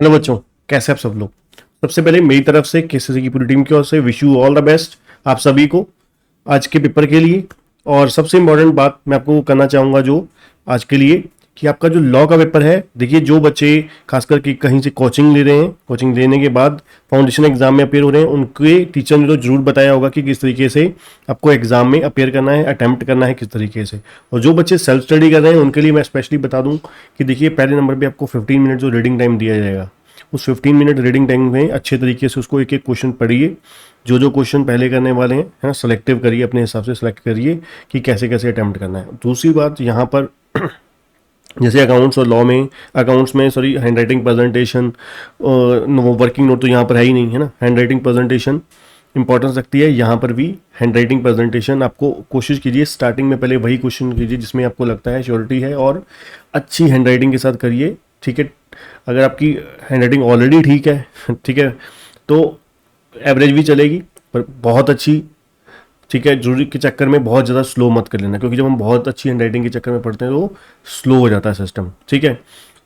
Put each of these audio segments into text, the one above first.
Hello बच्चों, कैसे आप सब लोग। सबसे पहले मेरी तरफ से केसीसी की पूरी टीम की ओर से wish you all the best आप सभी को आज के पेपर के लिए। और सबसे इम्पोर्टेंट बात मैं आपको करना चाहूँगा जो आज के लिए कि आपका जो लॉ का पेपर है, देखिए जो बच्चे खास करके कहीं से कोचिंग ले रहे हैं, कोचिंग लेने के बाद फाउंडेशन एग्जाम में अपेयर हो रहे हैं, उनके टीचर ने तो जरूर बताया होगा कि किस तरीके से आपको एग्जाम में अपेयर करना है, अटेम्प्ट करना है किस तरीके से। और जो बच्चे सेल्फ स्टडी कर रहे हैं उनके लिए मैं स्पेशली बता दूं कि देखिए पहले नंबर पे आपको 15 मिनट जो रीडिंग टाइम दिया जाएगा, उस 15 मिनट रीडिंग टाइम में अच्छे तरीके से उसको एक एक क्वेश्चन पढ़िए, जो जो क्वेश्चन पहले करने वाले हैं है ना, सेलेक्टिव करिए, अपने हिसाब से सेलेक्ट करिए कि कैसे कैसे अटैम्प्ट करना है। दूसरी बात यहाँ पर जैसे अकाउंट्स और लॉ में, अकाउंट्स में sorry hand writing presentation, working note तो यहाँ पर है ही नहीं है ना, हैंड राइटिंग प्रेजेंटेशन इंपॉर्टेंस रखती है। यहाँ पर भी हैंड राइटिंग प्रेजेंटेशन आपको कोशिश कीजिए स्टार्टिंग में पहले वही क्वेश्चन कीजिए जिसमें आपको लगता है श्योरिटी है, और अच्छी हैंड राइटिंग के साथ करिए, ठीक है। अगर आपकी हैंड राइटिंग ऑलरेडी ठीक है, ठीक है, तो एवरेज भी चलेगी, पर बहुत अच्छी, ठीक है, जरूरी के चक्कर में बहुत ज़्यादा स्लो मत कर लेना, क्योंकि जब हम बहुत अच्छी हैंड राइटिंग के चक्कर में पढ़ते हैं तो स्लो हो जाता है सिस्टम, ठीक है।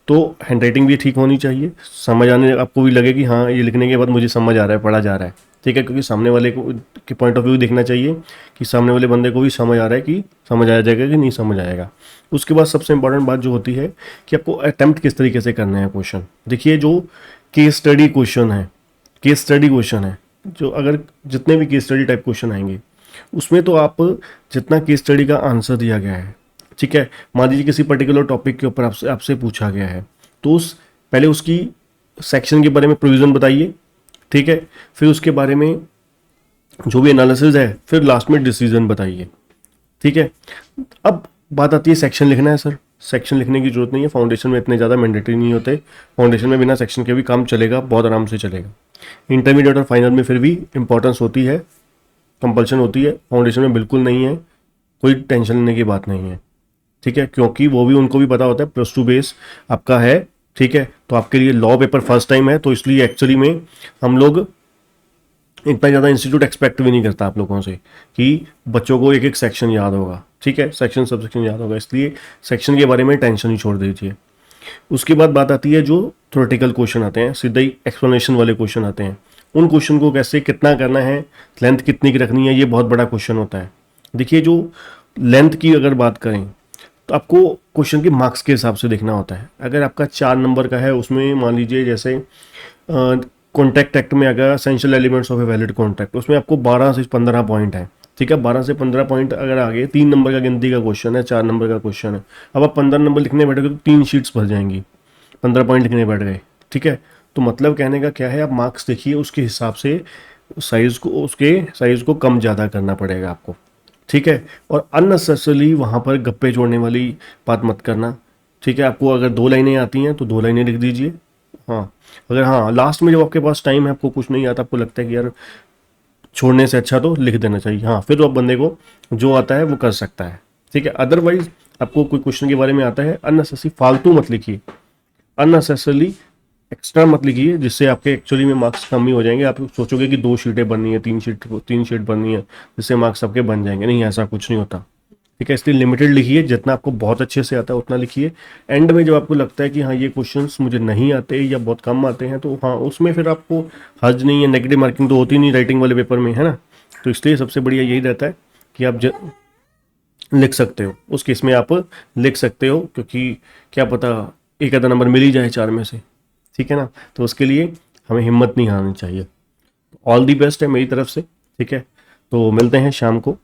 तो हैंड राइटिंग भी ठीक होनी चाहिए, समझ आने आपको भी लगे कि हाँ ये लिखने के बाद मुझे समझ आ रहा है, पढ़ा जा रहा है, ठीक है, क्योंकि सामने वाले को के पॉइंट ऑफ व्यू देखना चाहिए कि सामने वाले बंदे को भी समझ आ रहा है कि समझ आ जाएगा कि नहीं समझ आएगा। उसके बाद सबसे इंपॉर्टेंट बात जो होती है कि आपको अटैम्प्ट किस तरीके से करना है क्वेश्चन। देखिए जो केस स्टडी क्वेश्चन है, केस स्टडी क्वेश्चन है, जो अगर जितने भी केस स्टडी टाइप क्वेश्चन आएंगे उसमें तो आप जितना केस स्टडी का आंसर दिया गया है, ठीक है, मान लीजिए किसी पर्टिकुलर टॉपिक के ऊपर आपसे पूछा गया है, तो पहले उसकी सेक्शन के बारे में प्रोविजन बताइए, ठीक है, फिर उसके बारे में जो भी एनालिसिस है, फिर लास्ट में डिसीजन बताइए, ठीक है। अब बात आती है सेक्शन लिखना है सर, सेक्शन लिखने की जरूरत नहीं है, फाउंडेशन में इतने ज़्यादा मैंडेटरी नहीं होते, फाउंडेशन में बिना सेक्शन के भी काम चलेगा, बहुत आराम से चलेगा। इंटरमीडिएट और फाइनल में फिर भी इंपॉर्टेंस होती है, कंपल्शन होती है, फाउंडेशन में बिल्कुल नहीं है, कोई टेंशन लेने की बात नहीं है, ठीक है, क्योंकि वो भी उनको भी पता होता है +2 बेस आपका है, ठीक है। तो आपके लिए लॉ पेपर फर्स्ट टाइम है, तो इसलिए एक्चुअली में हम लोग इतना ज़्यादा इंस्टीट्यूट एक्सपेक्ट भी नहीं करता आप लोगों से कि बच्चों को एक एक सेक्शन याद होगा, ठीक है, सेक्शन सब सेक्शन याद होगा, इसलिए सेक्शन के बारे में टेंशन ही छोड़ दीजिए। उसके बाद बात आती है जो थ्योरेटिकल क्वेश्चन आते हैं, सीधा ही एक्सप्लेनेशन वाले क्वेश्चन आते हैं, उन क्वेश्चन को कैसे कितना करना है, लेंथ कितनी की रखनी है, ये बहुत बड़ा क्वेश्चन होता है। देखिए जो लेंथ की अगर बात करें तो आपको क्वेश्चन के मार्क्स के हिसाब से देखना होता है। अगर आपका 4 नंबर का है, उसमें मान लीजिए जैसे कॉन्ट्रैक्ट एक्ट में अगर essential elements of a valid contract, उसमें आपको 12 से 15 पॉइंट है, ठीक है, 12 से 15 पॉइंट अगर आगे 3 नंबर का गिनती का क्वेश्चन है, 4 नंबर का क्वेश्चन है, अब आप 15 नंबर लिखने बैठोगे तो 3 शीट्स भर जाएंगी, 15 पॉइंट लिखने बैठ गए, ठीक है। तो मतलब कहने का क्या है, आप मार्क्स देखिए, उसके हिसाब से उसके साइज़ को कम ज़्यादा करना पड़ेगा आपको, ठीक है। और अननेसेसरली वहाँ पर गप्पे जोड़ने वाली बात मत करना, ठीक है। आपको अगर 2 लाइनें आती हैं तो 2 लाइनें लिख दीजिए, हाँ। अगर हाँ लास्ट में जब आपके पास टाइम है, आपको कुछ नहीं आता, आपको लगता है कि यार छोड़ने से अच्छा तो लिख देना चाहिए, हाँ, फिर तो आप बंदे को जो आता है वो कर सकता है, ठीक है। अदरवाइज आपको कोई क्वेश्चन के बारे में आता है, अननेसेसरी फालतू मत लिखिए, अननेसेसरली एक्स्ट्रा मत लिखिए, जिससे आपके एक्चुअली में मार्क्स कम ही हो जाएंगे। आप सोचोगे कि 2 शीटें बननी है, 3 शीट बननी है, जिससे मार्क्स आपके बन जाएंगे, नहीं, ऐसा कुछ नहीं होता, ठीक है। इसलिए लिमिटेड लिखिए, जितना आपको बहुत अच्छे से आता है उतना लिखिए। एंड में जब आपको लगता है कि हाँ ये क्वेश्चंस मुझे नहीं आते या बहुत कम आते हैं, तो हाँ उसमें फिर आपको हर्ज नहीं है, नेगेटिव मार्किंग तो होती नहीं राइटिंग वाले पेपर में, है ना। तो इसलिए सबसे बढ़िया यही रहता है कि आप लिख सकते हो, उस केस में आप लिख सकते हो, क्योंकि क्या पता एक आधा नंबर मिल ही जाए 4 में से, ठीक है ना। तो उसके लिए हमें हिम्मत नहीं हारनी चाहिए। ऑल दी बेस्ट है मेरी तरफ से, ठीक है। तो मिलते हैं शाम को,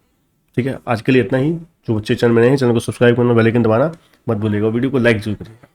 ठीक है। आज के लिए इतना ही। जो बच्चे चैनल में नए हैं, चैनल को सब्सक्राइब करना, बेल आइकन दबाना मत भूलिएगा, वीडियो को लाइक जरूर करिएगा।